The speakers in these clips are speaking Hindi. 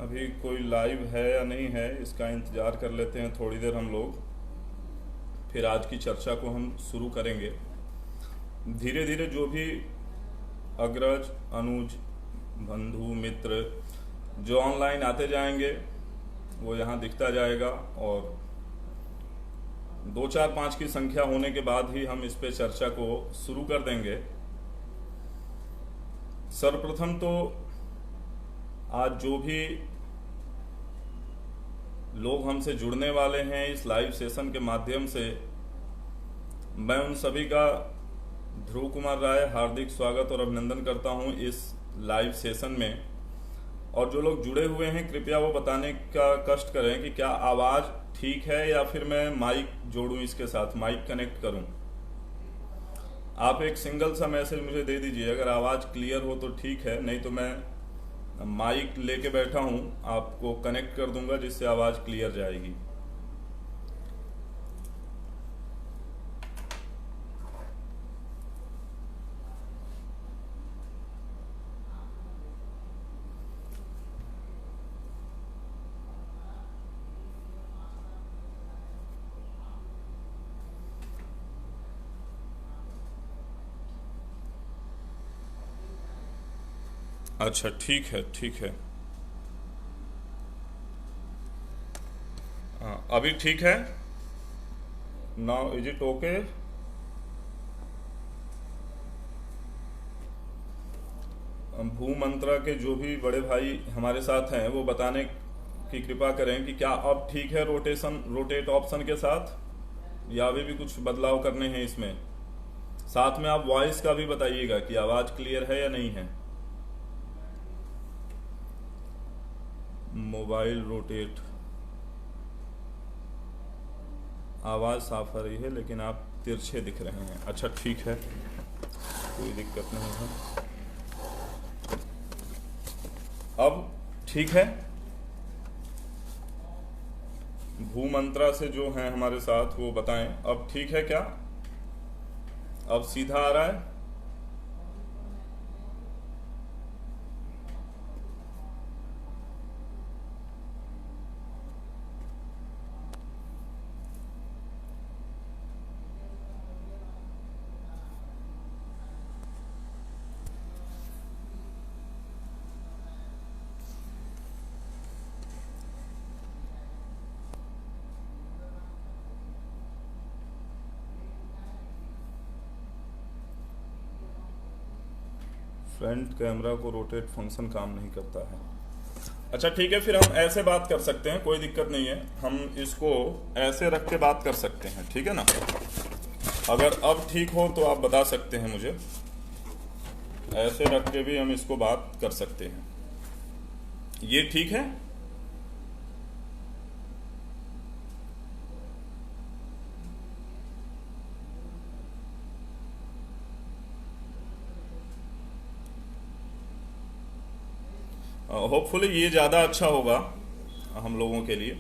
अभी कोई लाइव है या नहीं है इसका इंतज़ार कर लेते हैं थोड़ी देर हम लोग। फिर आज की चर्चा को हम शुरू करेंगे। धीरे धीरे जो भी अग्रज, अनुज, बंधु, मित्र जो ऑनलाइन आते जाएंगे वो यहाँ दिखता जाएगा, और दो चार पाँच की संख्या होने के बाद ही हम इस पे चर्चा को शुरू कर देंगे। सर्वप्रथम तो आज जो भी लोग हमसे जुड़ने वाले हैं इस लाइव सेशन के माध्यम से, मैं उन सभी का ध्रुव कुमार राय हार्दिक स्वागत और अभिनंदन करता हूं इस लाइव सेशन में। और जो लोग जुड़े हुए हैं कृपया वो बताने का कष्ट करें कि क्या आवाज़ ठीक है या फिर मैं माइक जोड़ूं, इसके साथ माइक कनेक्ट करूं। आप एक सिंगल सा मैसेज मुझे दे दीजिए, अगर आवाज़ क्लियर हो तो ठीक है, नहीं तो मैं माइक लेके बैठा हूं, आपको कनेक्ट कर दूंगा जिससे आवाज़ क्लियर जाएगी। अच्छा, ठीक है ठीक है। हाँ, अभी ठीक है। Now is it okay? भू मंत्रा के जो भी बड़े भाई हमारे साथ हैं वो बताने की कृपा करें कि क्या अब ठीक है रोटेट ऑप्शन के साथ, या अभी भी कुछ बदलाव करने हैं इसमें। साथ में आप वॉइस का भी बताइएगा कि आवाज़ क्लियर है या नहीं है। मोबाइल रोटेट, आवाज़ साफ आ रही है लेकिन आप तिरछे दिख रहे हैं। अच्छा ठीक है, कोई दिक्कत नहीं है। अब ठीक है। भू मंत्रा से जो हैं हमारे साथ वो बताएं अब ठीक है क्या? अब सीधा आ रहा है? फ्रंट कैमरा को रोटेट फंक्शन काम नहीं करता है। अच्छा ठीक है, फिर हम ऐसे बात कर सकते हैं, कोई दिक्कत नहीं है। हम इसको ऐसे रख के बात कर सकते हैं, ठीक है ना? अगर अब ठीक हो तो आप बता सकते हैं मुझे। ऐसे रख के भी हम इसको बात कर सकते हैं। ये ठीक है? होपफुली ये ज़्यादा अच्छा होगा हम लोगों के लिए।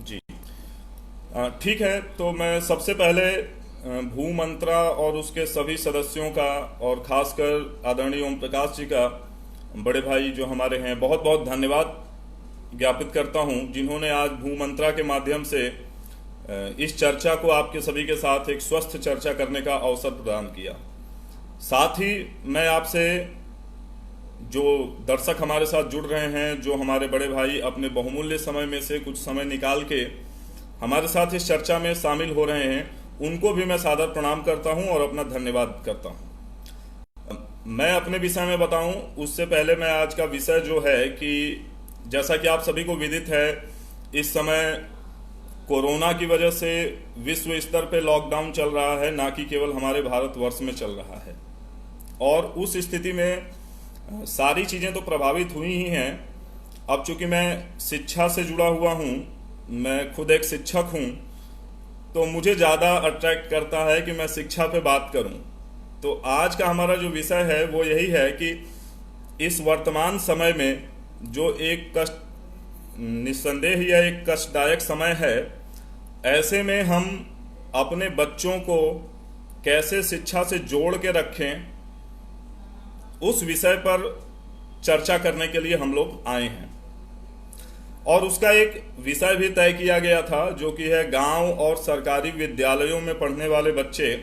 जी ठीक है, तो मैं सबसे पहले भू मंत्रा और उसके सभी सदस्यों का, और खासकर आदरणीय ओम प्रकाश जी का, बड़े भाई जो हमारे हैं, बहुत बहुत धन्यवाद ज्ञापित करता हूं जिन्होंने आज भू मंत्रा के माध्यम से इस चर्चा को आपके सभी के साथ एक स्वस्थ चर्चा करने का अवसर प्रदान किया। साथ ही मैं आपसे, जो दर्शक हमारे साथ जुड़ रहे हैं, जो हमारे बड़े भाई अपने बहुमूल्य समय में से कुछ समय निकाल के हमारे साथ इस चर्चा में शामिल हो रहे हैं, उनको भी मैं सादर प्रणाम करता हूं और अपना धन्यवाद करता हूं। मैं अपने विषय में बताऊं उससे पहले मैं आज का विषय जो है कि जैसा कि आप सभी को विदित है, इस समय कोरोना की वजह से विश्व स्तर पे लॉकडाउन चल रहा है, ना कि केवल हमारे भारतवर्ष में चल रहा है। और उस स्थिति में सारी चीज़ें तो प्रभावित हुई ही हैं। अब चूंकि मैं शिक्षा से जुड़ा हुआ हूँ, मैं खुद एक शिक्षक हूँ, तो मुझे ज़्यादा अट्रैक्ट करता है कि मैं शिक्षा पे बात करूँ। तो आज का हमारा जो विषय है वो यही है कि इस वर्तमान समय में जो एक निस्संदेह यह एक कष्टदायक समय है, ऐसे में हम अपने बच्चों को कैसे शिक्षा से जोड़ के रखें, उस विषय पर चर्चा करने के लिए हम लोग आए हैं। और उसका एक विषय भी तय किया गया था, जो कि है गांव और सरकारी विद्यालयों में पढ़ने वाले बच्चे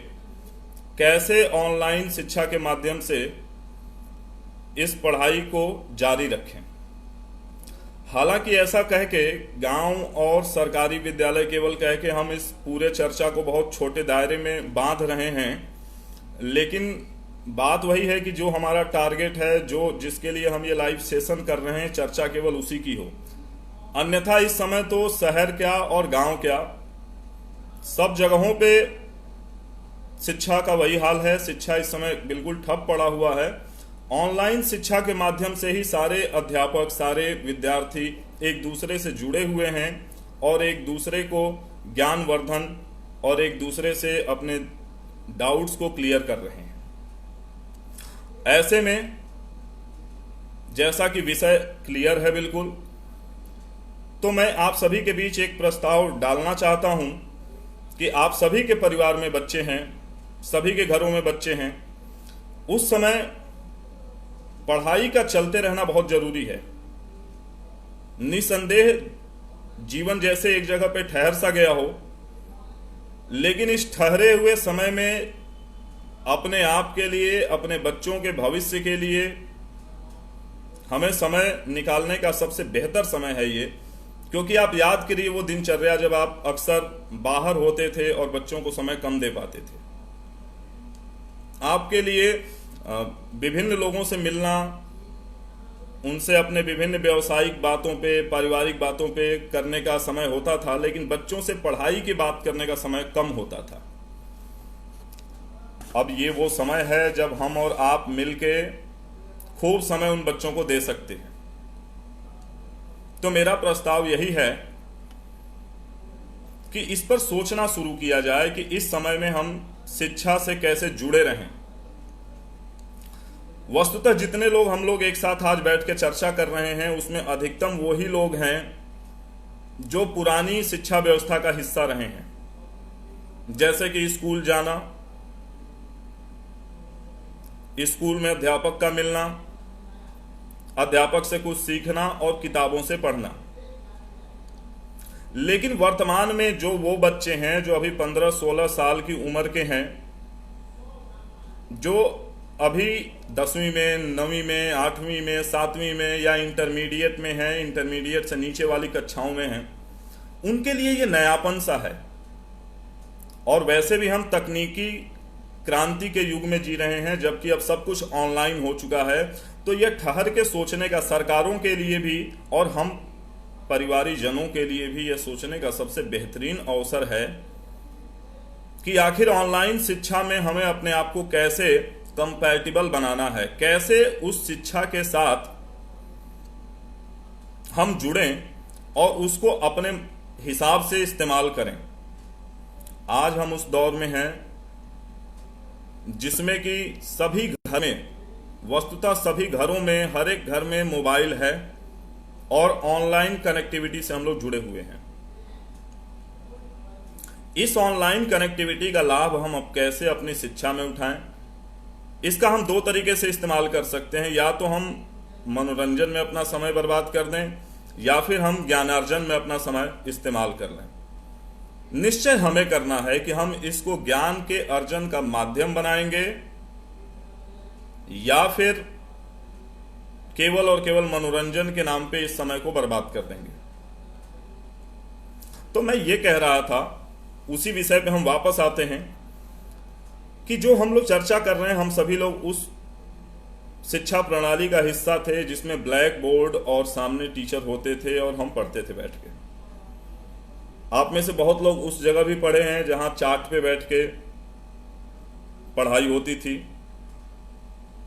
कैसे ऑनलाइन शिक्षा के माध्यम से इस पढ़ाई को जारी रखें। हालांकि ऐसा कह के गांव और सरकारी विद्यालय केवल कह के हम इस पूरे चर्चा को बहुत छोटे दायरे में बांध रहे हैं, लेकिन बात वही है कि जो हमारा टारगेट है, जो जिसके लिए हम ये लाइव सेशन कर रहे हैं, चर्चा केवल उसी की हो। अन्यथा इस समय तो शहर क्या और गांव क्या, सब जगहों पे शिक्षा का वही हाल है। शिक्षा इस समय बिल्कुल ठप पड़ा हुआ है। ऑनलाइन शिक्षा के माध्यम से ही सारे अध्यापक, सारे विद्यार्थी एक दूसरे से जुड़े हुए हैं और एक दूसरे को ज्ञानवर्धन और एक दूसरे से अपने डाउट्स को क्लियर कर रहे हैं। ऐसे में जैसा कि विषय क्लियर है बिल्कुल, तो मैं आप सभी के बीच एक प्रस्ताव डालना चाहता हूं कि आप सभी के परिवार में बच्चे हैं, सभी के घरों में बच्चे हैं। उस समय पढ़ाई का चलते रहना बहुत जरूरी है। निसंदेह जीवन जैसे एक जगह पे ठहर सा गया हो, लेकिन इस ठहरे हुए समय में अपने आप के लिए, अपने बच्चों के भविष्य के लिए हमें समय निकालने का सबसे बेहतर समय है ये। क्योंकि आप याद करिए वो दिनचर्या जब आप अक्सर बाहर होते थे और बच्चों को समय कम दे पाते थे। आपके लिए विभिन्न लोगों से मिलना, उनसे अपने विभिन्न व्यवसायिक बातों पे, पारिवारिक बातों पे करने का समय होता था, लेकिन बच्चों से पढ़ाई की बात करने का समय कम होता था। अब ये वो समय है जब हम और आप मिलके खूब समय उन बच्चों को दे सकते हैं। तो मेरा प्रस्ताव यही है कि इस पर सोचना शुरू किया जाए कि इस समय में हम शिक्षा से कैसे जुड़े रहें। वस्तुतः जितने लोग हम लोग एक साथ आज बैठ के चर्चा कर रहे हैं, उसमें अधिकतम वही लोग हैं जो पुरानी शिक्षा व्यवस्था का हिस्सा रहे हैं, जैसे कि स्कूल जाना, स्कूल में अध्यापक का मिलना, अध्यापक से कुछ सीखना और किताबों से पढ़ना। लेकिन वर्तमान में जो वो बच्चे हैं जो अभी 15-16 साल की उम्र के हैं, जो अभी 10वीं में, 9वीं में, 8वीं में, 7वीं में या इंटरमीडिएट में हैं, इंटरमीडिएट से नीचे वाली कक्षाओं में हैं, उनके लिए ये नयापन सा है। और वैसे भी हम तकनीकी क्रांति के युग में जी रहे हैं, जबकि अब सब कुछ ऑनलाइन हो चुका है। तो यह ठहर के सोचने का सरकारों के लिए भी और हम परिवारी जनों के लिए भी यह सोचने का सबसे बेहतरीन अवसर है कि आखिर ऑनलाइन शिक्षा में हमें अपने आप को कैसे कंपैटिबल बनाना है, कैसे उस शिक्षा के साथ हम जुड़ें और उसको अपने हिसाब से इस्तेमाल करें। आज हम उस दौर में हैं जिसमें कि सभी घर में, वस्तुतः सभी घरों में, हर एक घर में मोबाइल है और ऑनलाइन कनेक्टिविटी से हम लोग जुड़े हुए हैं। इस ऑनलाइन कनेक्टिविटी का लाभ हम अब कैसे अपनी शिक्षा में उठाएं, इसका हम दो तरीके से इस्तेमाल कर सकते हैं। या तो हम मनोरंजन में अपना समय बर्बाद कर दें, या फिर हम ज्ञानार्जन में अपना समय इस्तेमाल कर लें। निश्चय हमें करना है कि हम इसको ज्ञान के अर्जन का माध्यम बनाएंगे या फिर केवल और केवल मनोरंजन के नाम पे इस समय को बर्बाद कर देंगे। तो मैं ये कह रहा था, उसी विषय पे हम वापस आते हैं कि जो हम लोग चर्चा कर रहे हैं, हम सभी लोग उस शिक्षा प्रणाली का हिस्सा थे जिसमें ब्लैक बोर्ड और सामने टीचर होते थे और हम पढ़ते थे बैठ के। आप में से बहुत लोग उस जगह भी पढ़े हैं जहां चार्ट पे बैठ के पढ़ाई होती थी,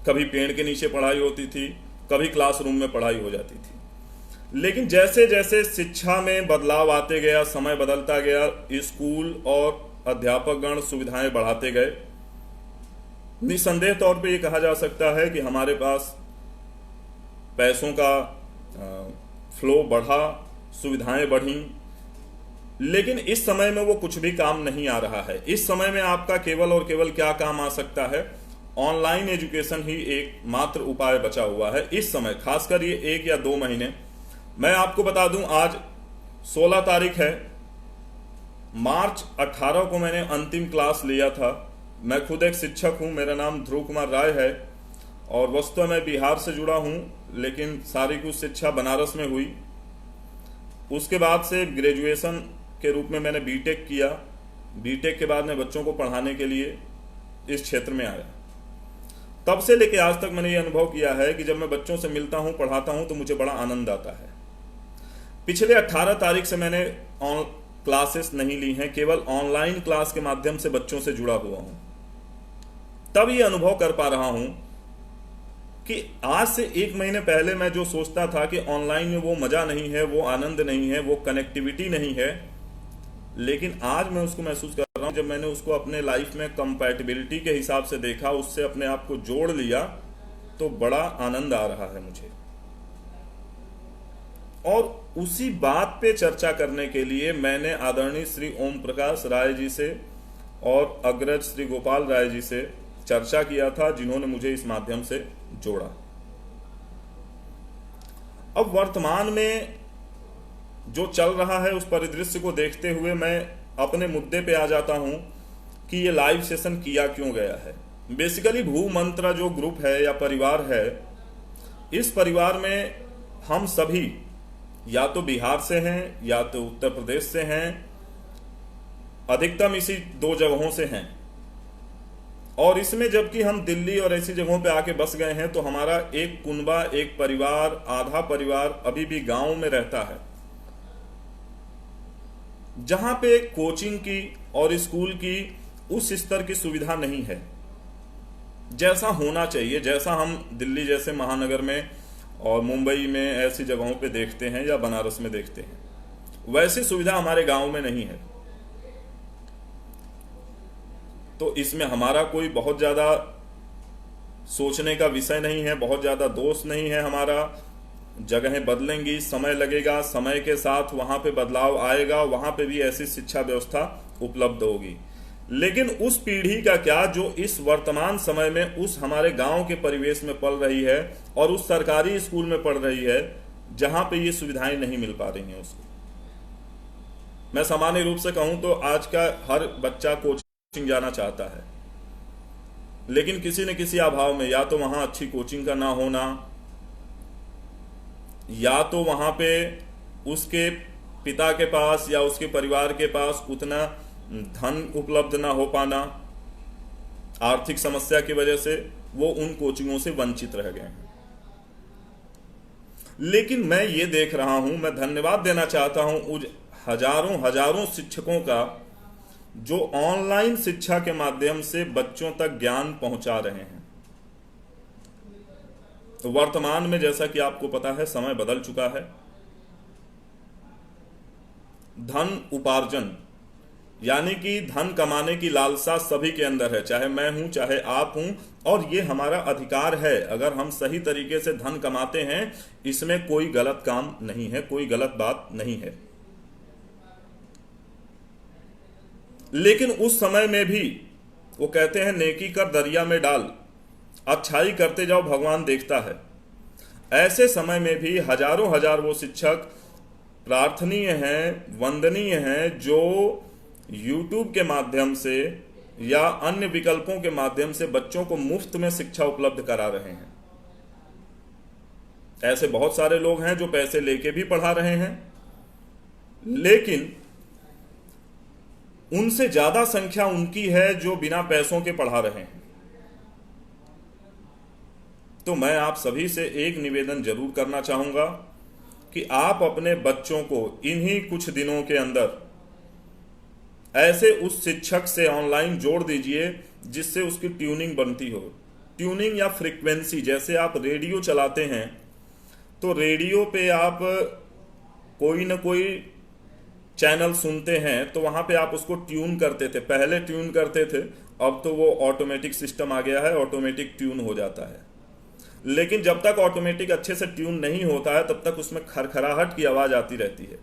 कभी पेड़ के नीचे पढ़ाई होती थी, कभी क्लासरूम में पढ़ाई हो जाती थी। लेकिन जैसे जैसे शिक्षा में बदलाव आते गया, समय बदलता गया, स्कूल और अध्यापकगण सुविधाएं बढ़ाते गए, निसंदेह तौर पे ये कहा जा सकता है कि हमारे पास पैसों का फ्लो बढ़ा, सुविधाएं बढ़ी, लेकिन इस समय में वो कुछ भी काम नहीं आ रहा है। इस समय में आपका केवल और केवल क्या काम आ सकता है? ऑनलाइन एजुकेशन ही एक मात्र उपाय बचा हुआ है इस समय, खासकर ये 1 या 2 महीने। मैं आपको बता दूं, आज 16 तारीख है, मार्च 18 को मैंने अंतिम क्लास लिया था। मैं खुद एक शिक्षक हूं, मेरा नाम ध्रुव कुमार राय है और वस्तुतः मैं बिहार से जुड़ा हूं, लेकिन सारी कुछ शिक्षा बनारस में हुई। उसके बाद से ग्रेजुएशन के रूप में मैंने बीटेक किया। बीटेक के बाद मैं बच्चों को पढ़ाने के लिए इस क्षेत्र में आया। तब से लेके आज तक मैंने ये अनुभव किया है कि जब मैं बच्चों से मिलता हूं, पढ़ाता हूं, तो मुझे बड़ा आनंद आता है। पिछले 18 तारीख से मैंने क्लासेस नहीं ली हैं, केवल ऑनलाइन क्लास के माध्यम से बच्चों से जुड़ा हुआ हूं। तब ये अनुभव कर पा रहा हूं कि आज से 1 महीने पहले मैं जो सोचता था कि ऑनलाइन में वो मजा नहीं है, वो आनंद नहीं है, वो कनेक्टिविटी नहीं है, लेकिन आज मैं उसको महसूस कर रहा हूं। जब मैंने उसको अपने लाइफ में कंपैटिबिलिटी के हिसाब से देखा, उससे अपने आप को जोड़ लिया, तो बड़ा आनंद आ रहा है मुझे। और उसी बात पे चर्चा करने के लिए मैंने आदरणीय श्री ओम प्रकाश राय जी से और अग्रज श्री गोपाल राय जी से चर्चा किया था, जिन्होंने मुझे इस माध्यम से जोड़ा। अब वर्तमान में जो चल रहा है उस परिदृश्य को देखते हुए मैं अपने मुद्दे पे आ जाता हूं कि ये लाइव सेशन किया क्यों गया है। बेसिकली भू मंत्रा जो ग्रुप है या परिवार है, इस परिवार में हम सभी या तो बिहार से हैं या तो उत्तर प्रदेश से हैं, अधिकतम इसी 2 जगहों से हैं। और इसमें जबकि हम दिल्ली और ऐसी जगहों पे आके बस गए हैं, तो हमारा एक कुनबा, एक परिवार, आधा परिवार अभी भी गांव में रहता है, जहां पे कोचिंग की और स्कूल की उस स्तर की सुविधा नहीं है जैसा होना चाहिए, जैसा हम दिल्ली जैसे महानगर में और मुंबई में ऐसी जगहों पे देखते हैं या बनारस में देखते हैं। वैसी सुविधा हमारे गांव में नहीं है। तो इसमें हमारा कोई बहुत ज्यादा सोचने का विषय नहीं है, बहुत ज्यादा दोष नहीं है हमारा। जगहें बदलेंगी, समय लगेगा, समय के साथ वहां पे बदलाव आएगा, वहां पे भी ऐसी शिक्षा व्यवस्था उपलब्ध होगी। लेकिन उस पीढ़ी का क्या जो इस वर्तमान समय में उस हमारे गांव के परिवेश में पल रही है और उस सरकारी स्कूल में पढ़ रही है जहां पे ये सुविधाएं नहीं मिल पा रही हैं उसको। मैं सामान्य रूप से कहूं तो आज का हर बच्चा कोचिंग जाना चाहता है, लेकिन किसी न किसी अभाव में, या तो वहां अच्छी कोचिंग का ना होना, या तो वहां पे उसके पिता के पास या उसके परिवार के पास उतना धन उपलब्ध ना हो पाना, आर्थिक समस्या की वजह से वो उन कोचिंगों से वंचित रह गए हैं। लेकिन मैं ये देख रहा हूं, मैं धन्यवाद देना चाहता हूं उन हजारों शिक्षकों का जो ऑनलाइन शिक्षा के माध्यम से बच्चों तक ज्ञान पहुंचा रहे हैं। तो वर्तमान में जैसा कि आपको पता है, समय बदल चुका है। धन उपार्जन यानी कि धन कमाने की लालसा सभी के अंदर है, चाहे मैं हूं चाहे आप हूं, और ये हमारा अधिकार है। अगर हम सही तरीके से धन कमाते हैं, इसमें कोई गलत काम नहीं है, कोई गलत बात नहीं है। लेकिन उस समय में भी वो कहते हैं, नेकी कर दरिया में डाल, अच्छाई करते जाओ भगवान देखता है। ऐसे समय में भी हजारों हजार वो शिक्षक प्रार्थनीय हैं, वंदनीय हैं, जो YouTube के माध्यम से या अन्य विकल्पों के माध्यम से बच्चों को मुफ्त में शिक्षा उपलब्ध करा रहे हैं। ऐसे बहुत सारे लोग हैं जो पैसे लेके भी पढ़ा रहे हैं, लेकिन उनसे ज्यादा संख्या उनकी है जो बिना पैसों के पढ़ा रहे हैं। तो मैं आप सभी से एक निवेदन जरूर करना चाहूंगा कि आप अपने बच्चों को इन्हीं कुछ दिनों के अंदर ऐसे उस शिक्षक से ऑनलाइन जोड़ दीजिए जिससे उसकी ट्यूनिंग बनती हो। ट्यूनिंग या फ्रीक्वेंसी, जैसे आप रेडियो चलाते हैं तो रेडियो पे आप कोई ना कोई चैनल सुनते हैं, तो वहां पे आप उसको ट्यून करते थे, पहले ट्यून करते थे, अब तो वो ऑटोमेटिक सिस्टम आ गया है, ऑटोमेटिक ट्यून हो जाता है। लेकिन जब तक ऑटोमेटिक अच्छे से ट्यून नहीं होता है तब तक उसमें खरखराहट की आवाज आती रहती है।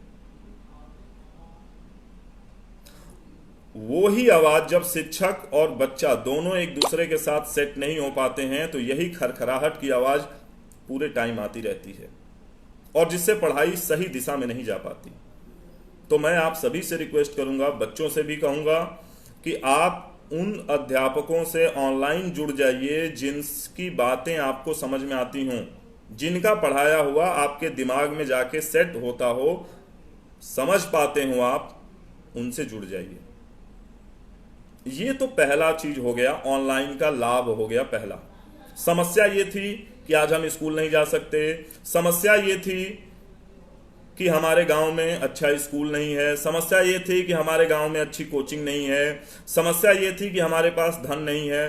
वो ही आवाज जब शिक्षक और बच्चा दोनों एक दूसरे के साथ सेट नहीं हो पाते हैं तो यही खरखराहट की आवाज पूरे टाइम आती रहती है, और जिससे पढ़ाई सही दिशा में नहीं जा पाती। तो मैं आप सभी से रिक्वेस्ट करूंगा, बच्चों से भी कहूंगा कि आप उन अध्यापकों से ऑनलाइन जुड़ जाइए जिनकी बातें आपको समझ में आती हों, जिनका पढ़ाया हुआ आपके दिमाग में जाके सेट होता हो, समझ पाते हो आप, उनसे जुड़ जाइए। ये तो पहला चीज हो गया, ऑनलाइन का लाभ हो गया पहला। समस्या ये थी कि आज हम स्कूल नहीं जा सकते, समस्या ये थी कि हमारे गांव में अच्छा स्कूल नहीं है, समस्या ये थी कि हमारे गांव में अच्छी कोचिंग नहीं है, समस्या ये थी कि हमारे पास धन नहीं है।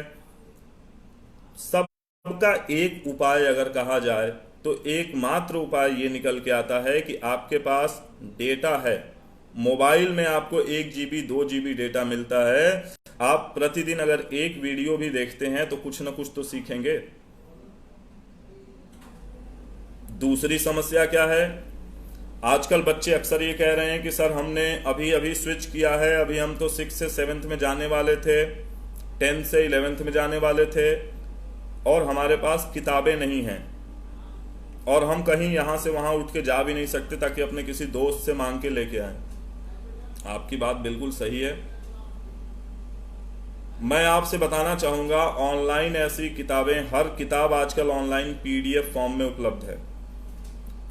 सबका एक उपाय अगर कहा जाए तो एकमात्र उपाय ये निकल के आता है कि आपके पास डेटा है। मोबाइल में आपको 1 GB 2 GB डेटा मिलता है। आप प्रतिदिन अगर एक वीडियो भी देखते हैं तो कुछ ना कुछ तो सीखेंगे। दूसरी समस्या क्या है? आजकल बच्चे अक्सर ये कह रहे हैं कि सर हमने अभी अभी स्विच किया है, अभी हम तो 6 से 7th में जाने वाले थे, 10th से 11th में जाने वाले थे, और हमारे पास किताबें नहीं हैं, और हम कहीं यहां से वहां उठ के जा भी नहीं सकते ताकि अपने किसी दोस्त से मांग के लेके आए। आपकी बात बिल्कुल सही है। मैं आपसे बताना चाहूंगा, ऑनलाइन ऐसी किताबें, हर किताब आजकल ऑनलाइन PDF फॉर्म में उपलब्ध है।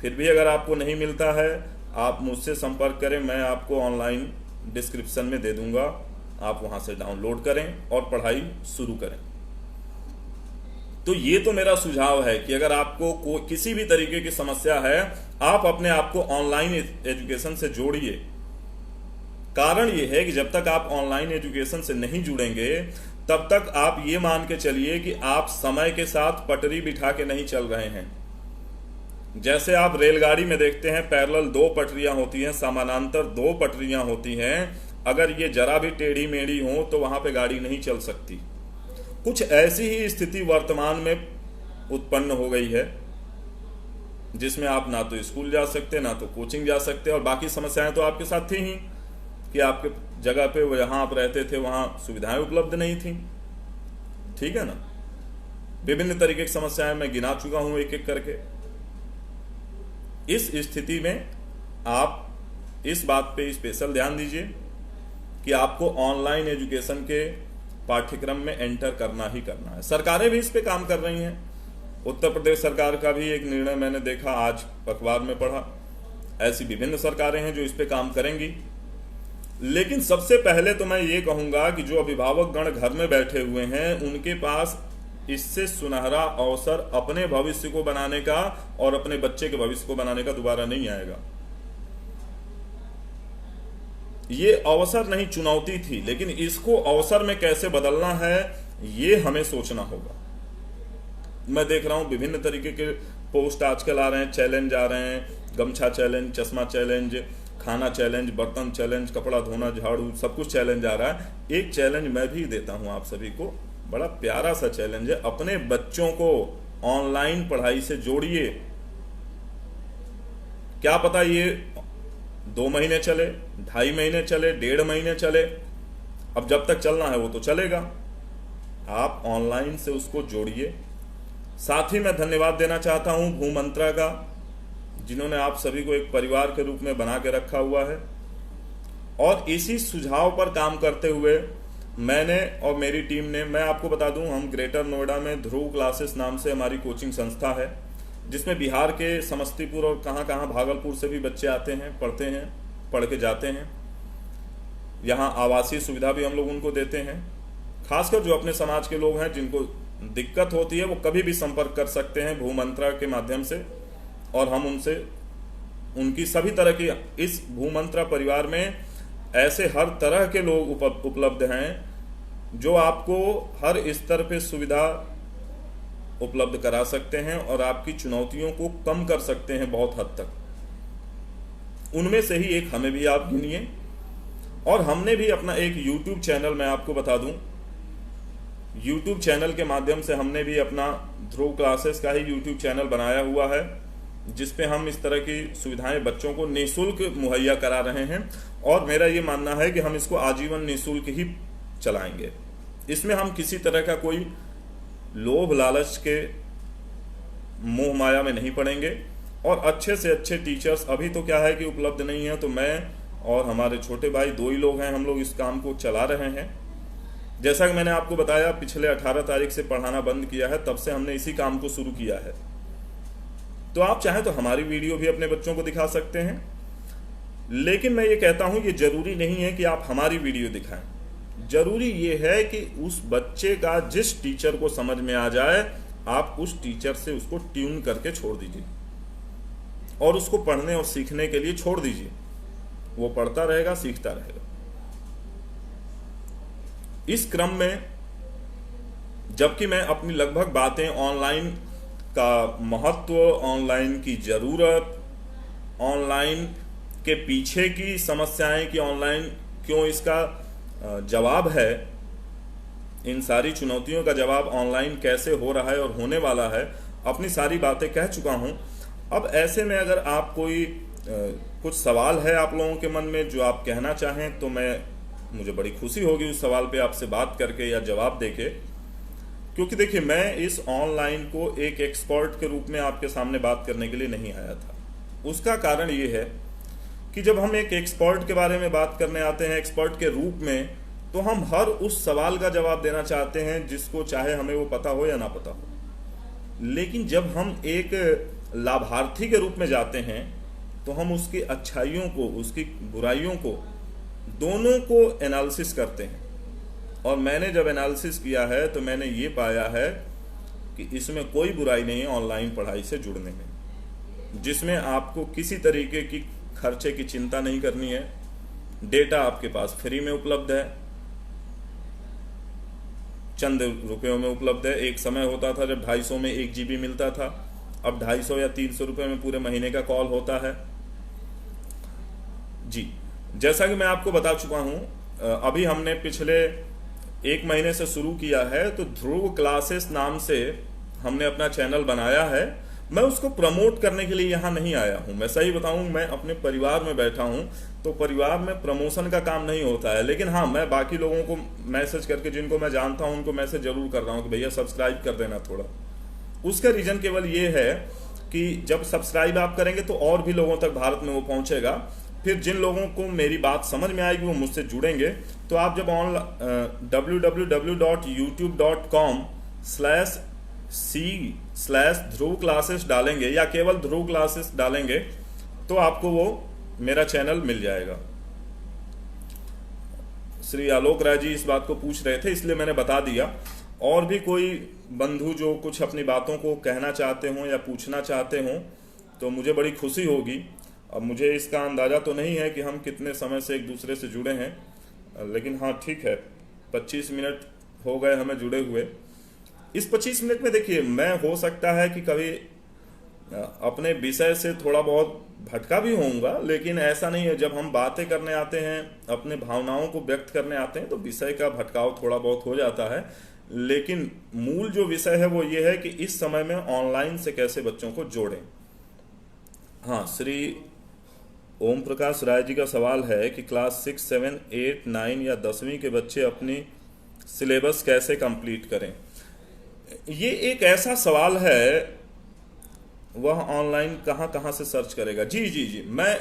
फिर भी अगर आपको नहीं मिलता है, आप मुझसे संपर्क करें, मैं आपको ऑनलाइन डिस्क्रिप्शन में दे दूंगा, आप वहां से डाउनलोड करें और पढ़ाई शुरू करें। तो ये तो मेरा सुझाव है कि अगर आपको किसी भी तरीके की समस्या है, आप अपने आप को ऑनलाइन एजुकेशन से जोड़िए। कारण ये है कि जब तक आप ऑनलाइन एजुकेशन से नहीं जुड़ेंगे तब तक आप ये मान के चलिए कि आप समय के साथ पटरी बिठा के नहीं चल रहे हैं। जैसे आप रेलगाड़ी में देखते हैं, पैरेलल 2 पटरियां होती हैं, समानांतर 2 पटरियां होती हैं। अगर ये जरा भी टेढ़ी मेढ़ी हो तो वहां पे गाड़ी नहीं चल सकती। कुछ ऐसी ही स्थिति वर्तमान में उत्पन्न हो गई है, जिसमें आप ना तो स्कूल जा सकते, ना तो कोचिंग जा सकते, और बाकी समस्याएं तो आपके साथ थी ही कि आपके जगह पे जहां आप रहते थे वहां सुविधाएं उपलब्ध नहीं थी। ठीक है ना? विभिन्न तरीके की समस्याएं मैं गिना चुका हूं एक एक करके। इस स्थिति में आप इस बात पे स्पेशल ध्यान दीजिए कि आपको ऑनलाइन एजुकेशन के पाठ्यक्रम में एंटर करना ही करना है। सरकारें भी इस पे काम कर रही हैं। उत्तर प्रदेश सरकार का भी एक निर्णय मैंने देखा, आज अखबार में पढ़ा। ऐसी विभिन्न सरकारें हैं जो इस पे काम करेंगी। लेकिन सबसे पहले तो मैं ये कहूंगा कि जो अभिभावक गण घर में बैठे हुए हैं, उनके पास इससे सुनहरा अवसर अपने भविष्य को बनाने का और अपने बच्चे के भविष्य को बनाने का दोबारा नहीं आएगा। ये अवसर नहीं, चुनौती थी, लेकिन इसको अवसर में कैसे बदलना है ये हमें सोचना होगा। मैं देख रहा हूं विभिन्न तरीके के पोस्ट आजकल आ रहे हैं, चैलेंज आ रहे हैं, गमछा चैलेंज, चश्मा चैलेंज, खाना चैलेंज, बर्तन चैलेंज, कपड़ा धोना, झाड़ू, सब कुछ चैलेंज आ रहा है। एक चैलेंज मैं भी देता हूं आप सभी को, बड़ा प्यारा सा चैलेंज है। अपने बच्चों को ऑनलाइन पढ़ाई से जोड़िए। क्या पता ये 2 महीने चले, 2.5 महीने चले, 1.5 महीने चले, अब जब तक चलना है वो तो चलेगा। आप ऑनलाइन से उसको जोड़िए। साथ ही मैं धन्यवाद देना चाहता हूं भूमंत्रा का, जिन्होंने आप सभी को एक परिवार के रूप में बना के रखा हुआ है। और इसी सुझाव पर काम करते हुए मैंने और मेरी टीम ने, मैं आपको बता दूं, हम ग्रेटर नोएडा में ध्रुव क्लासेस नाम से हमारी कोचिंग संस्था है, जिसमें बिहार के समस्तीपुर और कहां भागलपुर से भी बच्चे आते हैं, पढ़ते हैं, पढ़ के जाते हैं। यहाँ आवासीय सुविधा भी हम लोग उनको देते हैं। खासकर जो अपने समाज के लोग हैं जिनको दिक्कत होती है, वो कभी भी संपर्क कर सकते हैं भूमंत्रा के माध्यम से, और हम उनसे उनकी सभी तरह की, इस भूमंत्रा परिवार में ऐसे हर तरह के लोग उपलब्ध हैं जो आपको हर स्तर पे सुविधा उपलब्ध करा सकते हैं और आपकी चुनौतियों को कम कर सकते हैं बहुत हद तक। उनमें से ही एक हमें भी आप गिनिए। और हमने भी अपना एक YouTube चैनल, मैं आपको बता दूं, YouTube चैनल के माध्यम से हमने भी अपना ध्रुव क्लासेस का ही यूट्यूब चैनल बनाया हुआ है, जिसपे हम इस तरह की सुविधाएं बच्चों को निःशुल्क मुहैया करा रहे हैं, और मेरा ये मानना है कि हम इसको आजीवन निःशुल्क ही चलाएंगे। इसमें हम किसी तरह का कोई लोभ लालच के मोह माया में नहीं पड़ेंगे, और अच्छे से अच्छे टीचर्स अभी तो क्या है कि उपलब्ध नहीं है, तो मैं और हमारे छोटे भाई 2 ही लोग हैं, हम लोग इस काम को चला रहे हैं। जैसा कि मैंने आपको बताया, पिछले 18 तारीख से पढ़ाना बंद किया है, तब से हमने इसी काम को शुरू किया है। तो आप चाहें तो हमारी वीडियो भी अपने बच्चों को दिखा सकते हैं, लेकिन मैं ये कहता हूं, ये जरूरी नहीं है कि आप हमारी वीडियो दिखाएं। जरूरी ये है कि उस बच्चे का जिस टीचर को समझ में आ जाए, आप उस टीचर से उसको ट्यून करके छोड़ दीजिए और उसको पढ़ने और सीखने के लिए छोड़ दीजिए। वो पढ़ता रहेगा, सीखता रहेगा। इस क्रम में जबकि मैं अपनी लगभग बातें ऑनलाइन का महत्व, ऑनलाइन की जरूरत, ऑनलाइन के पीछे की समस्याएं कि ऑनलाइन क्यों इसका जवाब है, इन सारी चुनौतियों का जवाब ऑनलाइन कैसे हो रहा है और होने वाला है, अपनी सारी बातें कह चुका हूं। अब ऐसे में अगर आप कोई कुछ सवाल है आप लोगों के मन में जो आप कहना चाहें, तो मुझे बड़ी खुशी होगी उस सवाल पे आपसे बात करके या जवाब देके। क्योंकि देखिए, मैं इस ऑनलाइन को एक एक्सपर्ट के रूप में आपके सामने बात करने के लिए नहीं आया था। उसका कारण ये है कि जब हम एक एक्सपर्ट के बारे में बात करने आते हैं एक्सपर्ट के रूप में, तो हम हर उस सवाल का जवाब देना चाहते हैं जिसको चाहे हमें वो पता हो या ना पता हो। लेकिन जब हम एक लाभार्थी के रूप में जाते हैं, तो हम उसकी अच्छाइयों को, उसकी बुराइयों को, दोनों को एनालिसिस करते हैं। और मैंने जब एनालिसिस किया है तो मैंने ये पाया है कि इसमें कोई बुराई नहीं है ऑनलाइन पढ़ाई से जुड़ने में, जिसमें आपको किसी तरीके की खर्चे की चिंता नहीं करनी है। डेटा आपके पास फ्री में उपलब्ध है, चंद रुपयों में उपलब्ध है। एक समय होता था जब 250 में 1 GB मिलता था, अब 250 या 300 रुपये में पूरे महीने का कॉल होता है। जी, जैसा कि मैं आपको बता चुका हूं, अभी हमने पिछले 1 महीने से शुरू किया है, तो ध्रुव क्लासेस नाम से हमने अपना चैनल बनाया है। मैं उसको प्रमोट करने के लिए यहाँ नहीं आया हूँ। मैं सही बताऊँ, मैं अपने परिवार में बैठा हूँ, तो परिवार में प्रमोशन का काम नहीं होता है। लेकिन हाँ, मैं बाकी लोगों को मैसेज करके, जिनको मैं जानता हूँ उनको मैसेज जरूर कर रहा हूँ कि भैया सब्सक्राइब कर देना थोड़ा। उसका रीजन केवल ये है कि जब सब्सक्राइब आप करेंगे तो और भी लोगों तक भारत में वो पहुंचेगा। फिर जिन लोगों को मेरी बात समझ में आएगी वो मुझसे जुड़ेंगे। तो आप जब www.youtube.com/c/ध्रुव क्लासेस डालेंगे या केवल ध्रुव क्लासेस डालेंगे, तो आपको वो मेरा चैनल मिल जाएगा। श्री आलोक राय जी इस बात को पूछ रहे थे, इसलिए मैंने बता दिया। और भी कोई बंधु जो कुछ अपनी बातों को कहना चाहते हों या पूछना चाहते हों, तो मुझे बड़ी खुशी होगी। अब मुझे इसका अंदाज़ा तो नहीं है कि हम कितने समय से एक दूसरे से जुड़े हैं, लेकिन हाँ ठीक है, 25 मिनट हो गए हमें जुड़े हुए। इस 25 मिनट में देखिए, मैं हो सकता है कि कभी अपने विषय से थोड़ा बहुत भटका भी होऊंगा, लेकिन ऐसा नहीं है। जब हम बातें करने आते हैं, अपने भावनाओं को व्यक्त करने आते हैं, तो विषय का भटकाव थोड़ा बहुत हो जाता है। लेकिन मूल जो विषय है वो ये है कि इस समय में ऑनलाइन से कैसे बच्चों को जोड़ें। हाँ, श्री ओम प्रकाश राय जी का सवाल है कि क्लास 6, 7, 8, 9 या 10वीं के बच्चे अपनी सिलेबस कैसे कंप्लीट करें। ये एक ऐसा सवाल है, वह ऑनलाइन कहाँ से सर्च करेगा। जी, मैं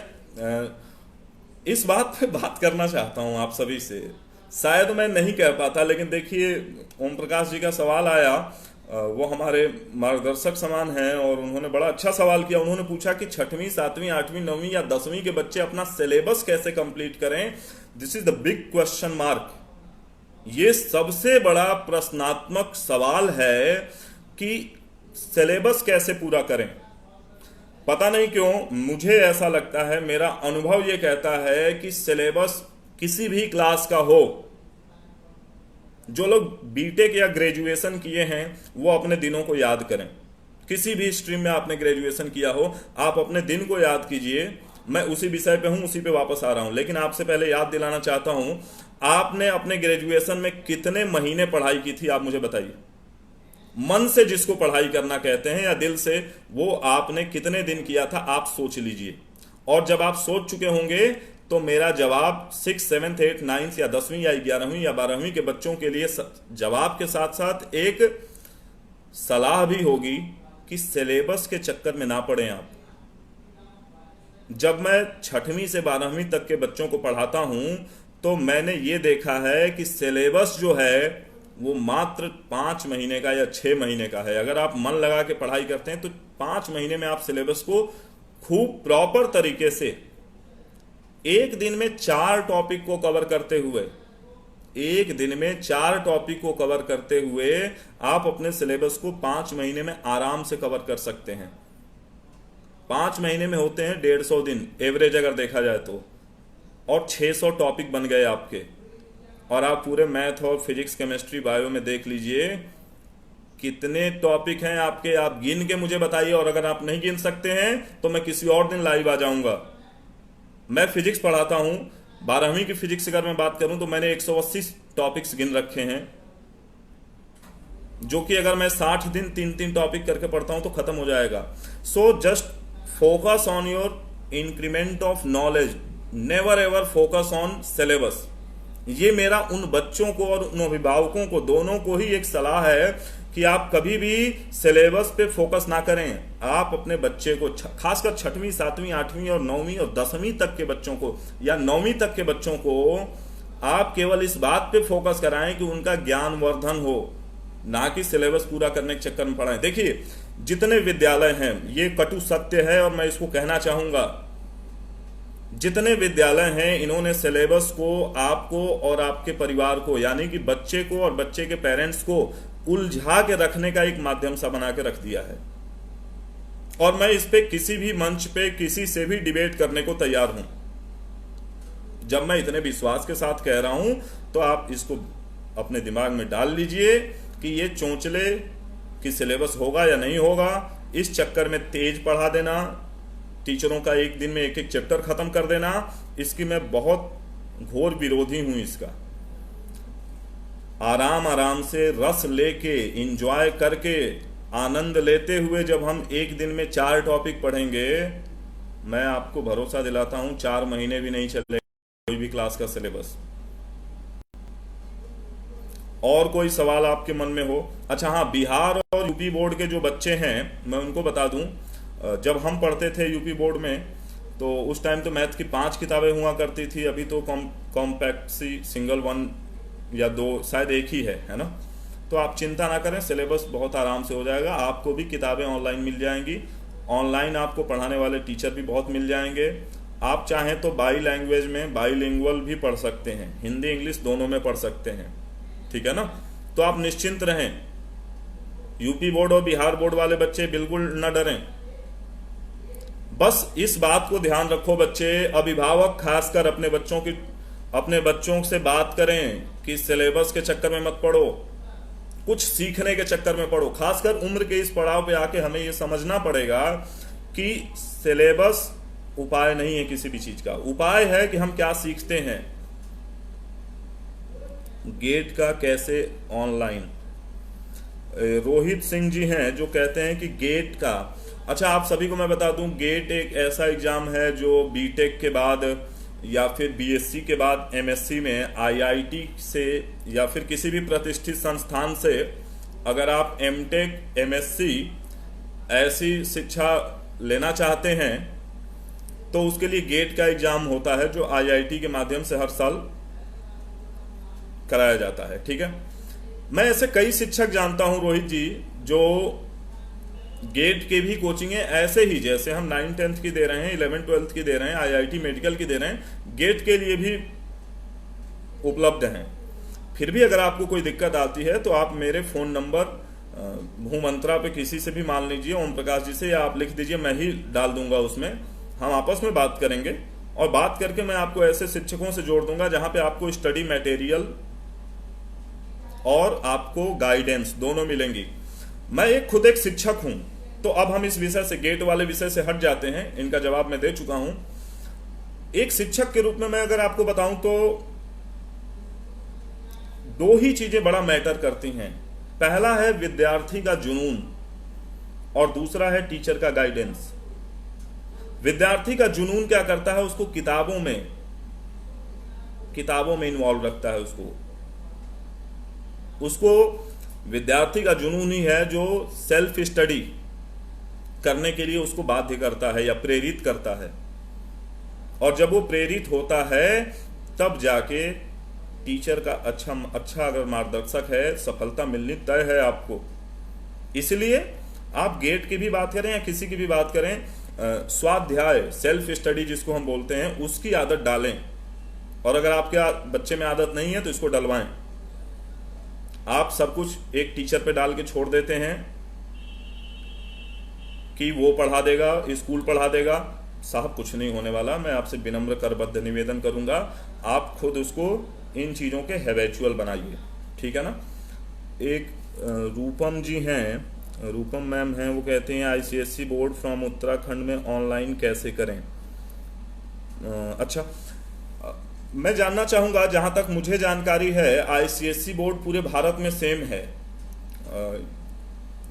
इस बात पे बात करना चाहता हूँ आप सभी से। शायद मैं नहीं कह पाता, लेकिन देखिए, ओम प्रकाश जी का सवाल आया, वो हमारे मार्गदर्शक समान हैं और उन्होंने बड़ा अच्छा सवाल किया। उन्होंने पूछा कि 6वीं, 7वीं, 8वीं, 9वीं या 10वीं के बच्चे अपना सिलेबस कैसे कंप्लीट करें। This is the big question mark. ये सबसे बड़ा प्रश्नात्मक सवाल है कि सिलेबस कैसे पूरा करें। पता नहीं क्यों मुझे ऐसा लगता है, मेरा अनुभव ये कहता है कि सिलेबस किसी भी क्लास का हो, जो लोग बीटेक या ग्रेजुएशन किए हैं वो अपने दिनों को याद करें। किसी भी स्ट्रीम में आपने ग्रेजुएशन किया हो, आप अपने दिन को याद कीजिए। मैं उसी विषय पे हूं, उसी पे वापस आ रहा हूं, लेकिन आपसे पहले याद दिलाना चाहता हूं, आपने अपने ग्रेजुएशन में कितने महीने पढ़ाई की थी, आप मुझे बताइए। मन से जिसको पढ़ाई करना कहते हैं या दिल से, वो आपने कितने दिन किया था आप सोच लीजिए। और जब आप सोच चुके होंगे तो मेरा जवाब 6, 7, 8, 9 या 10वीं या 11वीं या 12वीं के बच्चों के लिए जवाब के साथ साथ एक सलाह भी होगी कि सिलेबस के चक्कर में ना पड़ें आप। जब मैं 6वीं से 12वीं तक के बच्चों को पढ़ाता हूं तो मैंने ये देखा है कि सिलेबस जो है वो मात्र 5 महीने का या 6 महीने का है। अगर आप मन लगा के पढ़ाई करते हैं तो 5 महीने में आप सिलेबस को खूब प्रॉपर तरीके से एक दिन में 4 टॉपिक को कवर करते हुए, एक दिन में 4 टॉपिक को कवर करते हुए आप अपने सिलेबस को 5 महीने में आराम से कवर कर सकते हैं। 5 महीने में होते हैं 150 दिन एवरेज अगर देखा जाए तो, और 600 टॉपिक बन गए आपके। और आप पूरे मैथ और फिजिक्स, केमिस्ट्री, बायो में देख लीजिए कितने टॉपिक हैं आपके, आप गिन के मुझे बताइए। और अगर आप नहीं गिन सकते हैं तो मैं किसी और दिन लाइव आ जाऊंगा। मैं फिजिक्स पढ़ाता हूं, 12वीं की फिजिक्स अगर मैं बात करूं तो मैंने 180 टॉपिक्स गिन रखे हैं, जो कि अगर मैं 60 दिन 3-3 टॉपिक करके पढ़ता हूं तो खत्म हो जाएगा। So just focus on your increment of knowledge, never ever focus on syllabus. ये मेरा उन बच्चों को और उन अभिभावकों को दोनों को ही एक सलाह है कि आप कभी भी सिलेबस पे फोकस ना करें। आप अपने बच्चे को, खासकर 6वीं, 7वीं, 8वीं और 9वीं और 10वीं तक के बच्चों को या 9वीं तक के बच्चों को आप केवल इस बात पे फोकस कराएं कि उनका ज्ञान वर्धन हो, ना कि सिलेबस पूरा करने के चक्कर में पढ़ाएं। देखिए जितने विद्यालय हैं, ये कटु सत्य है और मैं इसको कहना चाहूंगा, जितने विद्यालय हैं इन्होंने सिलेबस को आपको और आपके परिवार को, यानी कि बच्चे को और बच्चे के पेरेंट्स को उलझा के रखने का एक माध्यम सा बना के रख दिया है। और मैं इस पे किसी भी मंच पे किसी से भी डिबेट करने को तैयार हूं। जब मैं इतने विश्वास के साथ कह रहा हूं तो आप इसको अपने दिमाग में डाल लीजिए कि ये चोंचले कि सिलेबस होगा या नहीं होगा, इस चक्कर में तेज पढ़ा देना, टीचरों का एक दिन में एक एक चैप्टर खत्म कर देना, इसकी मैं बहुत घोर विरोधी हूं। इसका आराम आराम से रस लेके एंजॉय करके आनंद लेते हुए जब हम एक दिन में 4 टॉपिक पढ़ेंगे, मैं आपको भरोसा दिलाता हूं 4 महीने भी नहीं चलेगा कोई भी क्लास का सिलेबस। और कोई सवाल आपके मन में हो? अच्छा हाँ, बिहार और यूपी बोर्ड के जो बच्चे हैं मैं उनको बता दूं, जब हम पढ़ते थे यूपी बोर्ड में तो उस टाइम तो मैथ की 5 किताबें हुआ करती थी। अभी तो कॉम्पैक्ट सी सिंगल 1 या 2 शायद एक ही है ना। तो आप चिंता ना करें, सिलेबस बहुत आराम से हो जाएगा। आपको भी किताबें ऑनलाइन मिल जाएंगी, ऑनलाइन आपको पढ़ाने वाले टीचर भी बहुत मिल जाएंगे। आप चाहें तो बाई लैंग्वेज में बाईलिंगुअल भी पढ़ सकते हैं, हिंदी इंग्लिश दोनों में पढ़ सकते हैं, ठीक है ना। तो आप निश्चिंत रहें, यूपी बोर्ड और बिहार बोर्ड वाले बच्चे बिल्कुल न डरें। बस इस बात को ध्यान रखो बच्चे, अभिभावक खासकर अपने बच्चों से बात करें कि सिलेबस के चक्कर में मत पढ़ो, कुछ सीखने के चक्कर में पढ़ो। खासकर उम्र के इस पड़ाव पे आके हमें यह समझना पड़ेगा कि सिलेबस उपाय नहीं है किसी भी चीज का। उपाय है कि हम क्या सीखते हैं। गेट का कैसे ऑनलाइन, रोहित सिंह जी हैं जो कहते हैं कि गेट का, अच्छा आप सभी को मैं बता दूं, गेट एक ऐसा एग्जाम है जो बीटेक के बाद या फिर बीएससी के बाद एमएससी में आईआईटी से या फिर किसी भी प्रतिष्ठित संस्थान से अगर आप एमटेक एमएससी ऐसी शिक्षा लेना चाहते हैं तो उसके लिए गेट का एग्जाम होता है जो आईआईटी के माध्यम से हर साल कराया जाता है, ठीक है। मैं ऐसे कई शिक्षक जानता हूं रोहित जी जो गेट के भी कोचिंग है, ऐसे ही जैसे हम 9th-10th की दे रहे हैं, 11th-12th की दे रहे हैं, आईआईटी मेडिकल की दे रहे हैं, गेट के लिए भी उपलब्ध हैं। फिर भी अगर आपको कोई दिक्कत आती है तो आप मेरे फोन नंबर भूमंत्रा पे किसी से भी मान लीजिए, ओम प्रकाश जी से, या आप लिख दीजिए, मैं ही डाल दूंगा उसमें। हम आपस में बात करेंगे और बात करके मैं आपको ऐसे शिक्षकों से जोड़ दूंगा जहां पे आपको स्टडी मटेरियल और आपको गाइडेंस दोनों मिलेंगी। मैं खुद एक शिक्षक हूं, तो अब हम इस विषय से, गेट वाले विषय से हट जाते हैं, इनका जवाब मैं दे चुका हूं। एक शिक्षक के रूप में मैं अगर आपको बताऊं तो 2 ही चीजें बड़ा मैटर करती हैं। पहला है विद्यार्थी का जुनून और दूसरा है टीचर का गाइडेंस। विद्यार्थी का जुनून क्या करता है, उसको किताबों में इन्वॉल्व रखता है। उसको विद्यार्थी का जुनून ही है जो सेल्फ स्टडी करने के लिए उसको बाध्य करता है या प्रेरित करता है। और जब वो प्रेरित होता है तब जाके टीचर का अच्छा अगर मार्गदर्शक है, सफलता मिलनी तय है आपको। इसलिए आप गेट की भी बात करें या किसी की भी बात करें, स्वाध्याय सेल्फ स्टडी जिसको हम बोलते हैं, उसकी आदत डालें। और अगर आपके बच्चे में आदत नहीं है तो इसको डलवाएं। आप सब कुछ एक टीचर पे डाल के छोड़ देते हैं कि वो पढ़ा देगा, स्कूल पढ़ा देगा। साहब, कुछ नहीं होने वाला। मैं आपसे विनम्र करबद्ध निवेदन करूंगा, आप खुद उसको इन चीज़ों के हैबिचुअल बनाइए, ठीक है ना। एक रूपम जी हैं, रूपम मैम हैं, वो कहते हैं आईसीएसई बोर्ड फ्रॉम उत्तराखंड में ऑनलाइन कैसे करें। अच्छा, मैं जानना चाहूँगा, जहाँ तक मुझे जानकारी है आईसीएसई बोर्ड पूरे भारत में सेम है,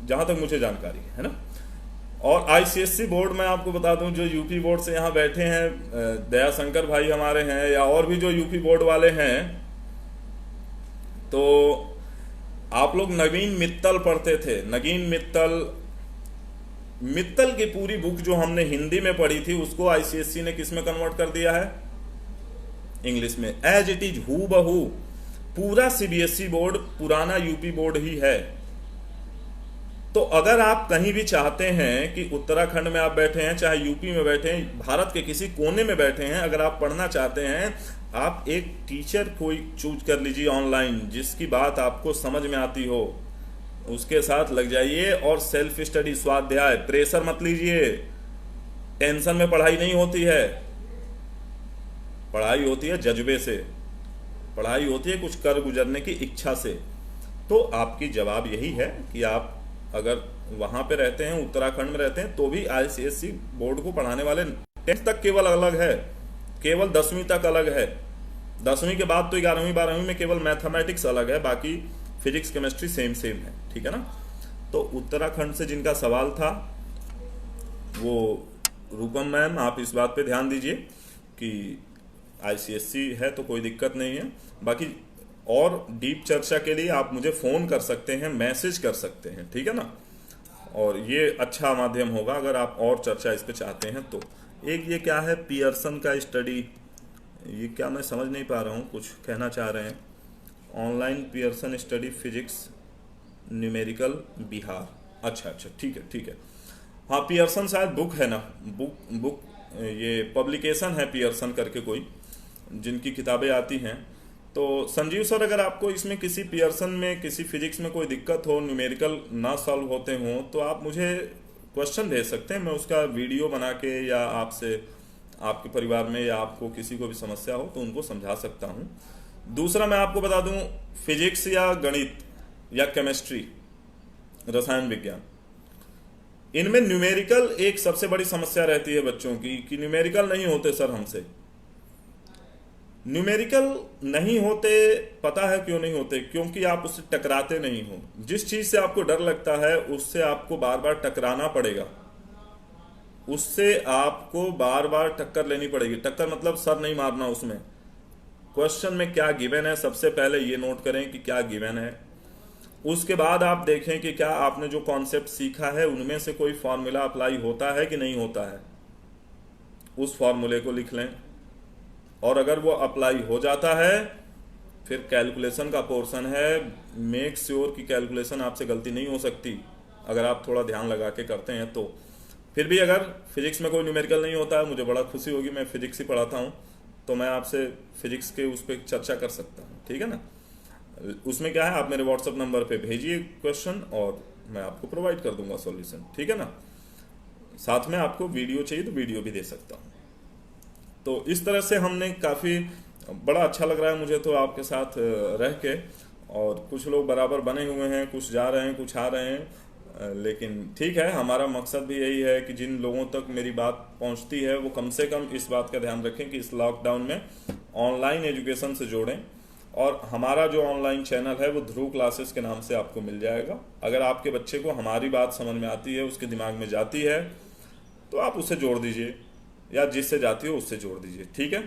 जहाँ तक मुझे जानकारी है ना। और आईसीएसई बोर्ड मैं आपको बता दूं, जो यूपी बोर्ड से यहाँ बैठे हैं, दया शंकर भाई हमारे हैं, या और भी जो यूपी बोर्ड वाले हैं, तो आप लोग नगीन मित्तल पढ़ते थे। नगीन मित्तल की पूरी बुक जो हमने हिंदी में पढ़ी थी उसको आईसीएसई ने किस में कन्वर्ट कर दिया है, इंग्लिश में। एज इट इज, हू बहू पूरा सीबीएसई बोर्ड पुराना यूपी बोर्ड ही है। तो अगर आप कहीं भी चाहते हैं कि उत्तराखंड में आप बैठे हैं, चाहे यूपी में बैठे हैं, भारत के किसी कोने में बैठे हैं, अगर आप पढ़ना चाहते हैं, आप एक टीचर कोई चूज कर लीजिए ऑनलाइन, जिसकी बात आपको समझ में आती हो, उसके साथ लग जाइए। और सेल्फ स्टडी, स्वाध्याय, प्रेशर मत लीजिए। टेंशन में पढ़ाई नहीं होती है, पढ़ाई होती है जज्बे से, पढ़ाई होती है कुछ कर गुजरने की इच्छा से। तो आपकी जवाब यही है कि आप अगर वहां पे रहते हैं, उत्तराखंड में रहते हैं, तो भी आईसीएसई बोर्ड को पढ़ाने वाले 10th तक केवल अलग है, केवल 10वीं तक अलग है। 10वीं के बाद तो 11वीं 12वीं में केवल मैथमेटिक्स अलग है, बाकी फिजिक्स केमिस्ट्री सेम है, ठीक है ना। तो उत्तराखंड से जिनका सवाल था वो रूपम मैम, आप इस बात पे ध्यान दीजिए कि आईसीएसई है तो कोई दिक्कत नहीं है। बाकी और डीप चर्चा के लिए आप मुझे फ़ोन कर सकते हैं, मैसेज कर सकते हैं, ठीक है ना। और ये अच्छा माध्यम होगा अगर आप और चर्चा इस पे चाहते हैं तो। एक ये क्या है, पियर्सन का स्टडी, ये क्या मैं समझ नहीं पा रहा हूँ, कुछ कहना चाह रहे हैं। Online Pearson study physics numerical Bihar. अच्छा, ठीक है। हाँ, पियर्सन शायद बुक है ना, बुक ये पब्लिकेशन है पियर्सन करके कोई, जिनकी किताबें आती हैं। तो संजीव सर, अगर आपको इसमें किसी पियर्सन में, किसी फिजिक्स में कोई दिक्कत हो, न्यूमेरिकल ना सॉल्व होते हों, तो आप मुझे क्वेश्चन भेज सकते हैं, मैं उसका वीडियो बना के या आपसे, आपके परिवार में या आपको किसी को भी समस्या हो तो उनको समझा सकता हूँ। दूसरा मैं आपको बता दूं, फिजिक्स या गणित या केमिस्ट्री, रसायन विज्ञान, इनमें न्यूमेरिकल एक सबसे बड़ी समस्या रहती है बच्चों की कि न्यूमेरिकल नहीं होते सर हमसे। न्यूमेरिकल नहीं होते, पता है क्यों नहीं होते? क्योंकि आप उससे टकराते नहीं हो। जिस चीज से आपको डर लगता है उससे आपको बार बार टकराना पड़ेगा, उससे आपको बार बार टक्कर लेनी पड़ेगी। टक्कर मतलब सर नहीं मारना। उसमें क्वेश्चन में क्या गिवन है, सबसे पहले ये नोट करें कि क्या गिवन है। उसके बाद आप देखें कि क्या आपने जो कॉन्सेप्ट सीखा है उनमें से कोई फॉर्मूला अप्लाई होता है कि नहीं होता है, उस फॉर्मूले को लिख लें। और अगर वो अप्लाई हो जाता है, फिर कैलकुलेशन का पोर्शन है, मेक श्योर कि कैलकुलेशन आपसे गलती नहीं हो सकती अगर आप थोड़ा ध्यान लगा के करते हैं तो। फिर भी अगर फिजिक्स में कोई न्यूमेरिकल नहीं होता है, मुझे बड़ा खुशी होगी, मैं फिजिक्स ही पढ़ाता हूँ, तो मैं आपसे फिजिक्स के उस पर चर्चा कर सकता हूँ, ठीक है ना। उसमें क्या है, आप मेरे व्हाट्सएप नंबर पे भेजिए क्वेश्चन और मैं आपको प्रोवाइड कर दूंगा सॉल्यूशन, ठीक है ना। साथ में आपको वीडियो चाहिए तो वीडियो भी दे सकता हूँ। तो इस तरह से हमने काफ़ी बड़ा अच्छा लग रहा है मुझे तो आपके साथ रह के। और कुछ लोग बराबर बने हुए हैं, कुछ जा रहे हैं, कुछ आ रहे हैं, लेकिन ठीक है, हमारा मकसद भी यही है कि जिन लोगों तक मेरी बात पहुंचती है वो कम से कम इस बात का ध्यान रखें कि इस लॉकडाउन में ऑनलाइन एजुकेशन से जोड़ें। और हमारा जो ऑनलाइन चैनल है वो ध्रुव क्लासेस के नाम से आपको मिल जाएगा। अगर आपके बच्चे को हमारी बात समझ में आती है, उसके दिमाग में जाती है, तो आप उससे जोड़ दीजिए, या जिससे जाती हो उससे जोड़ दीजिए, ठीक है।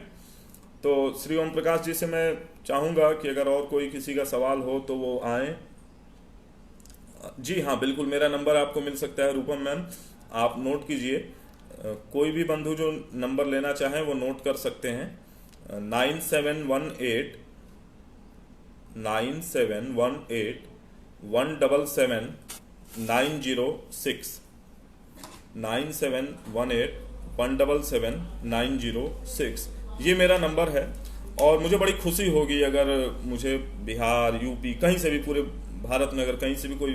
तो श्री ओम प्रकाश जी से मैं चाहूँगा कि अगर और कोई किसी का सवाल हो तो वो आए। जी हाँ, बिल्कुल, मेरा नंबर आपको मिल सकता है रूपम मैम, आप नोट कीजिए। कोई भी बंधु जो नंबर लेना चाहें वो नोट कर सकते हैं। 9718 177 906 9718 177 906, ये मेरा नंबर है। और मुझे बड़ी खुशी होगी अगर मुझे बिहार, यूपी, कहीं से भी, पूरे भारत में अगर कहीं से भी कोई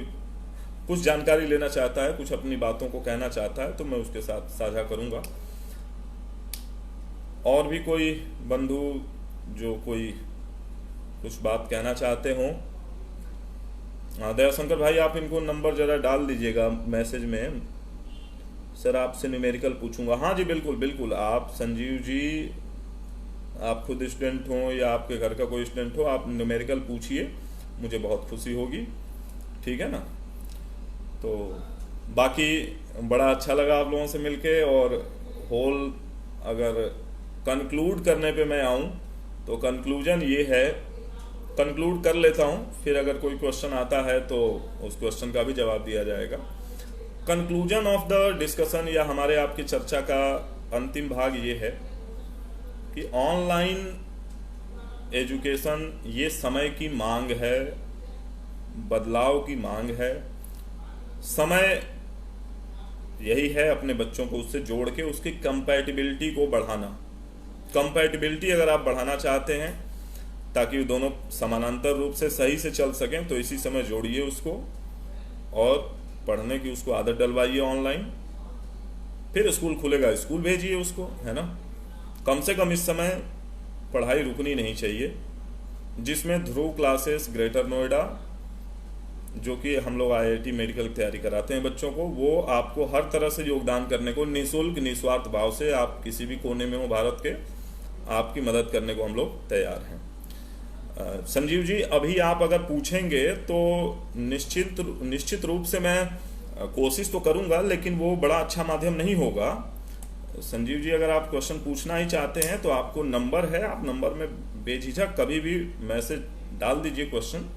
कुछ जानकारी लेना चाहता है, कुछ अपनी बातों को कहना चाहता है, तो मैं उसके साथ साझा करूंगा। और भी कोई बंधु जो कोई कुछ बात कहना चाहते हों, दयाशंकर भाई आप इनको नंबर जरा डाल दीजिएगा मैसेज में। सर आपसे न्यूमेरिकल पूछूंगा। हाँ जी, बिल्कुल बिल्कुल, आप संजीव जी, आप खुद स्टूडेंट हो या आपके घर का कोई स्टूडेंट हो, आप न्यूमेरिकल पूछिए, मुझे बहुत खुशी होगी, ठीक है ना। तो बाकी बड़ा अच्छा लगा आप लोगों से मिलके। और होल अगर कंक्लूड करने पे मैं आऊँ तो कंक्लूजन ये है, कंक्लूड कर लेता हूँ, फिर अगर कोई क्वेश्चन आता है तो उस क्वेश्चन का भी जवाब दिया जाएगा। कंक्लूजन ऑफ द डिस्कशन या हमारे आपकी चर्चा का अंतिम भाग ये है कि ऑनलाइन एजुकेशन ये समय की मांग है, बदलाव की मांग है। समय यही है अपने बच्चों को उससे जोड़ के उसकी कंपैटिबिलिटी को बढ़ाना। कंपैटिबिलिटी अगर आप बढ़ाना चाहते हैं ताकि दोनों समानांतर रूप से सही से चल सकें, तो इसी समय जोड़िए उसको और पढ़ने की उसको आदत डलवाइए ऑनलाइन। फिर स्कूल खुलेगा, स्कूल भेजिए उसको, है ना। कम से कम इस समय पढ़ाई रुकनी नहीं चाहिए, जिसमें ध्रुव क्लासेस ग्रेटर नोएडा, जो कि हम लोग IIT मेडिकल की तैयारी कराते हैं बच्चों को, वो आपको हर तरह से योगदान करने को निःशुल्क निस्वार्थ भाव से, आप किसी भी कोने में हो भारत के, आपकी मदद करने को हम लोग तैयार हैं। संजीव जी, अभी आप अगर पूछेंगे तो निश्चित रूप से मैं कोशिश तो करूंगा, लेकिन वो बड़ा अच्छा माध्यम नहीं होगा। संजीव जी, अगर आप क्वेश्चन पूछना ही चाहते हैं तो आपको नंबर है, आप नंबर में बेझिझक कभी भी मैसेज डाल दीजिए क्वेश्चन,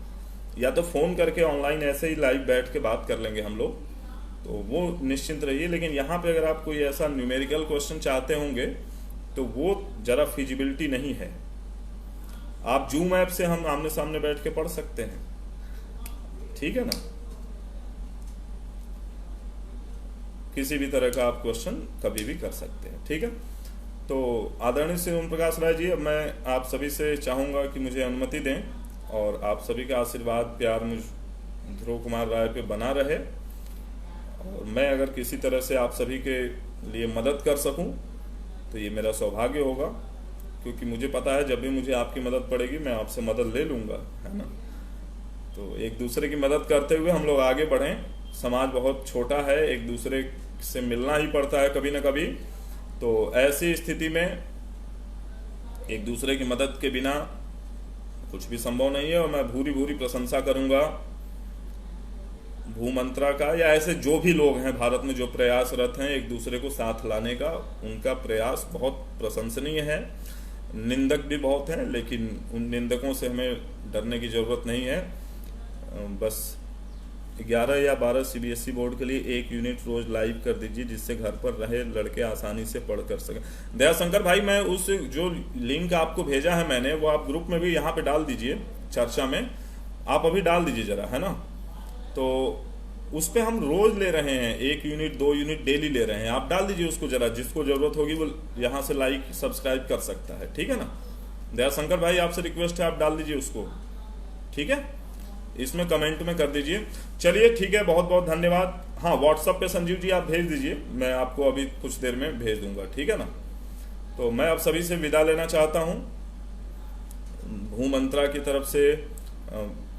या तो फ़ोन करके ऑनलाइन ऐसे ही लाइव बैठ के बात कर लेंगे हम लोग, तो वो निश्चिंत रहिए। लेकिन यहाँ पे अगर आप कोई ऐसा न्यूमेरिकल क्वेश्चन चाहते होंगे तो वो ज़रा फिजिबिलिटी नहीं है। आप जूम ऐप से हम आमने सामने बैठ के पढ़ सकते हैं, ठीक है ना। किसी भी तरह का आप क्वेश्चन कभी भी कर सकते हैं, ठीक है। तो आदरणीय श्री ओम प्रकाश राय जी, अब मैं आप सभी से चाहूँगा कि मुझे अनुमति दें और आप सभी का आशीर्वाद प्यार मुझ ध्रुव कुमार राय पे बना रहे, और मैं अगर किसी तरह से आप सभी के लिए मदद कर सकूं तो ये मेरा सौभाग्य होगा, क्योंकि मुझे पता है जब भी मुझे आपकी मदद पड़ेगी मैं आपसे मदद ले लूँगा, है ना। तो एक दूसरे की मदद करते हुए हम लोग आगे बढ़ें। समाज बहुत छोटा है, एक दूसरे से मिलना ही पड़ता है कभी ना कभी, तो ऐसी स्थिति में एक दूसरे की मदद के बिना कुछ भी संभव नहीं है। और मैं भूरी भूरी प्रशंसा करूंगा भूमंत्रा का, या ऐसे जो भी लोग हैं भारत में जो प्रयासरत हैं एक दूसरे को साथ लाने का, उनका प्रयास बहुत प्रशंसनीय है। निंदक भी बहुत हैं, लेकिन उन निंदकों से हमें डरने की जरूरत नहीं है। बस 11 या 12 CBSE बोर्ड के लिए 1 यूनिट रोज लाइव कर दीजिए, जिससे घर पर रहे लड़के आसानी से पढ़ कर सकें। दयाशंकर भाई, मैं उस जो लिंक आपको भेजा है मैंने, वो आप ग्रुप में भी यहाँ पे डाल दीजिए, चर्चा में आप अभी डाल दीजिए जरा, है ना। तो उस पर हम रोज ले रहे हैं, 1 यूनिट 2 यूनिट डेली ले रहे हैं, आप डाल दीजिए उसको जरा, जिसको जरूरत होगी वो यहाँ से लाइक सब्सक्राइब कर सकता है, ठीक है ना। दयाशंकर भाई, आपसे रिक्वेस्ट है आप डाल दीजिए उसको, ठीक है, इसमें कमेंट में कर दीजिए। चलिए ठीक है, बहुत बहुत धन्यवाद। हाँ, व्हाट्सएप पे संजीव जी आप भेज दीजिए, मैं आपको अभी कुछ देर में भेज दूंगा, ठीक है ना। तो मैं आप सभी से विदा लेना चाहता हूँ भूमंत्रा की तरफ से,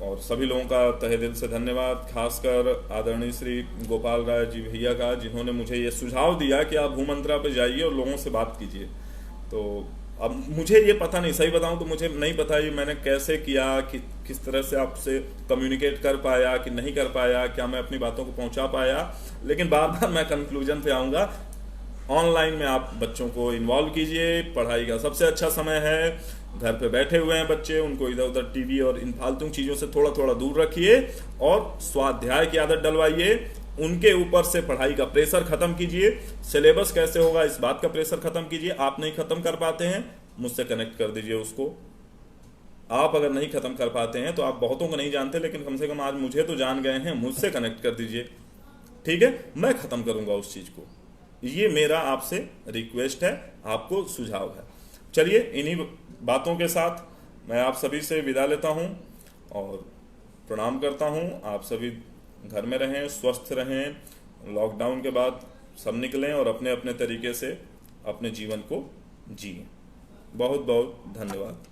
और सभी लोगों का तहे दिल से धन्यवाद, खासकर आदरणीय श्री गोपाल राय जी भैया का, जिन्होंने मुझे ये सुझाव दिया कि आप भूमंत्रा पे जाइए और लोगों से बात कीजिए। तो अब मुझे ये पता नहीं, सही बताऊं तो मुझे नहीं पता ये मैंने कैसे किया, कि किस तरह से आपसे कम्युनिकेट कर पाया कि नहीं कर पाया, क्या मैं अपनी बातों को पहुंचा पाया। लेकिन बार बार मैं कंक्लूजन पे आऊंगा, ऑनलाइन में आप बच्चों को इन्वॉल्व कीजिए। पढ़ाई का सबसे अच्छा समय है, घर पे बैठे हुए हैं बच्चे, उनको इधर उधर टीवी और इन फालतू चीज़ों से थोड़ा थोड़ा दूर रखिए और स्वाध्याय की आदत डलवाइए। उनके ऊपर से पढ़ाई का प्रेशर खत्म कीजिए। सिलेबस कैसे होगा इस बात का प्रेशर खत्म कीजिए। आप नहीं खत्म कर पाते हैं, मुझसे कनेक्ट कर दीजिए उसको। आप अगर नहीं खत्म कर पाते हैं तो आप बहुतों को नहीं जानते, लेकिन कम से कम आज मुझे तो जान गए हैं, मुझसे कनेक्ट कर दीजिए। ठीक है, मैं खत्म करूंगा उस चीज को। ये मेरा आपसे रिक्वेस्ट है, आपको सुझाव है। चलिए, इन्हीं बातों के साथ मैं आप सभी से विदा लेता हूं और प्रणाम करता हूं। आप सभी घर में रहें, स्वस्थ रहें। लॉकडाउन के बाद सब निकलें और अपने अपने तरीके से अपने जीवन को जिएं। बहुत बहुत धन्यवाद।